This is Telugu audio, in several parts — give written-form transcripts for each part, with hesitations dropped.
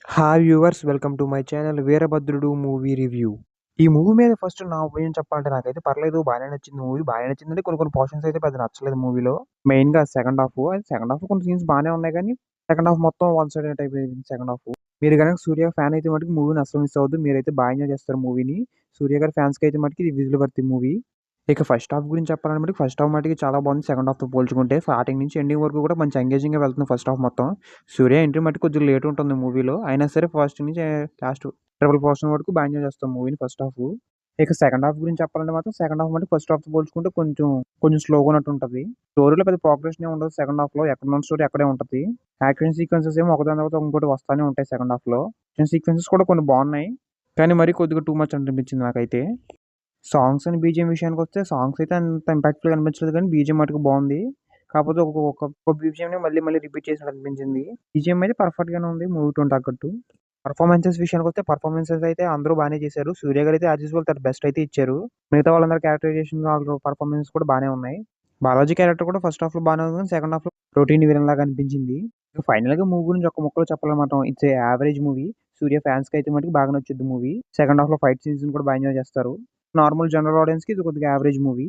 Hi viewers welcome to my channel 'Veerabhadrudu' movie review. ఈ మూవీ మీద ఫస్ట్ నా ఒపీనియన్ చెప్పాలంటే నాకైతే పర్లేదు బానే నచ్చింది మూవీ. బానే నచ్చిందంటే కొన్ని పోర్షన్స్ అయితే పెద్ద నచ్చలేదు మూవీలో. మెయిన్‌గా సెకండ్ హాఫ్. సెకండ్ హాఫ్‌లో కొన్ని సీన్స్ బానే ఉన్నాయి కానీ, సెకండ్ హాఫ్ మొత్తం వన్ సైడెడ్ టైప్ అయిపోయింది సెకండ్ హాఫ్. మీరు గనక 'సూర్య' ఫ్యాన్ అయితే మటుకు మూవీని అస్సలు మిస్ అవ్వద్దు. మీరైతే బా ఎంజాయ్ చేస్తారు మూవీని. 'సూర్య' గారి ఫ్యాన్స్‌కి అయితే మటుకు ఇది విజిల్ వర్తీ మూవీ. ఇక ఫస్ట్ హాఫ్ గురించి చెప్పాలంటే మటుకు ఫస్ట్ హాఫ్ మటుకు చాలా బాగుంది సెకండ్ హాఫ్‌తో పోల్చుకుంటే. స్టార్టింగ్ నుంచి ఎండింగ్ వరకు కూడా మంచి ఎంగేజింగ్‌గా వెళ్తుంది ఫస్ట్ హాఫ్ మొత్తం. సూర్య ఎంట్రీ మటుకు కొద్దిగా లేట్ ఉంటుంది మూవీలో. అయినా సరే ఫస్ట్ నుంచి లాస్ట్ ట్రిపుల్ పోర్షన్ వరకు బా ఎంజాయ్ చేస్తాం మూవీని ఫస్ట్ హాఫ్. ఇక సెకండ్ హాఫ్ గురించి చెప్పాలంటే మాత్రం సెకండ్ హాఫ్ మటుకు ఫస్ట్ హాఫ్‌తో పోల్చుకుంటే కొంచెం స్లోగా ఉన్నట్టు ఉంటది. స్టోరీలో పెద్ద ప్రోగ్రెషన్ ఏమి ఉండదు సెకండ్ హాఫ్‌లో. ఎక్కడున్న స్టోరీ అక్కడే ఉంటది. యాక్షన్ సీక్వెన్సెస్ ఏమో ఒకదాని తర్వాత ఇంకోటి వస్తానే ఉంటాయి సెకండ్ హాఫ్‌లో. యాక్షన్ సీక్వెన్సెస్ కూడా కొన్ని బాగున్నాయి. కానీ మరీ కొద్దిగా టూ మచ్ అనిపించింది నాకైతే. సాంగ్స్ అండ్ బీజీఎం విషయానికొస్తే సాంగ్స్ అయితే అంత ఇంపాక్ట్‌ఫుల్‌గా అనిపించలేదు కానీ బీజీఎం మటుకు బావుంది. కాకపోతే ఒక్క బీజీఎంని మళ్ళీ మళ్ళీ రిపీట్ చేసినట్టు అనిపించింది. బీజీఎం అయితే పర్ఫెక్ట్‌గానే ఉంది మూవీ టోన్ తగ్గట్టు. పెర్ఫార్మన్సెస్ విషయానికొస్తే పెర్ఫార్మన్సెస్ అయితే అందరూ బానే చేశారు. సూర్య గారైతే యాజ్ యూజువల్ తన బెస్ట్ అయితే ఇచ్చారు. మిగతా వాళ్ళందరి క్యారెక్టరైజేషన్ ఆళ్ళు పెర్ఫార్మన్స్ కూడా బానే ఉన్నాయి. బాలాజీ క్యారెక్టర్ కూడా ఫస్ట్ హాఫ్‌లో బానే ఉంది కానీ సెకండ్ హాఫ్‌లో రొటీన్ విలన్ లాగా అనిపించింది. ఫైనల్‌గా మూవీ గురించి ఒక్క ముక్కలో చెప్పాలన్నమాట. It's a average movie. Surya ఫ్యాన్స్‌కి అయితే మటుకు బాగా నచ్చుద్ది మూవీ. సెకండ్ హాఫ్‌లో ఫైట్ సీన్స్‌ని కూడా బా ఎంజాయ్ చేస్తారు. నార్మల్ జనరల్ ఆడియన్స్‌కి ఇది కొద్దిగా యావరేజ్ మూవీ.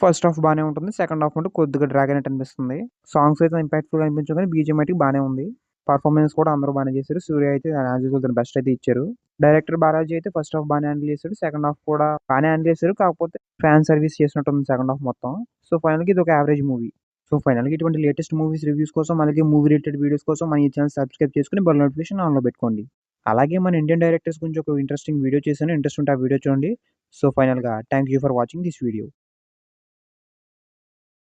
ఫస్ట్ హాఫ్ బానే ఉంటుంది. సెకండ్ హాఫ్ మటుకు కొద్దిగా డ్రాగ్ అయినట్టు అనిపిస్తుంది. సాంగ్స్ అయితే ఇంపాక్ట్‌ఫుల్‌గా అనిపించవు కానీ బీజీఎం మటుకు బానే ఉంది. పెర్ఫార్మన్స్ కూడా అందరూ బానే చేశారు. సూర్య అయితే యాజ్ యూజువల్ తన బెస్ట్ అయితే ఇచ్చారు. డైరెక్టర్ బాలాజీ అయితే ఫస్ట్ హాఫ్ బానే హ్యాండిల్ చేశాడు. సెకండ్ హాఫ్ కూడా బానే హ్యాండిల్ చేశారు. కాకపోతే ఫ్యాన్ సర్వీస్ చేసినట్టుంది సెకండ్ హాఫ్ మొత్తం. సో, ఫైనల్‌గా ఇది ఒక యావరేజ్ మూవీ. సో, ఫైనల్‌గా ఇటువంటి లేటెస్ట్ మూవీస్ రివ్యూస్ కోసం అలాగే మూవీ రిలేటెడ్ వీడియోస్ కోసం మన ఈ ఛానెల్ సబ్స్క్రైబ్ చేసుకొని బెల్ నోటిఫికేషన్ ఆన్‌లో పెట్టుకోండి. అలాగే మన ఇండియన్ డైరెక్టర్స్ గురించి ఒక ఇంట్రెస్టింగ్ వీడియో చేశాను. ఇంట్రెస్ట్ ఉంటే ఆ వీడియో చూడండి. సో, ఫైనల్‌గా thank you for watching this video.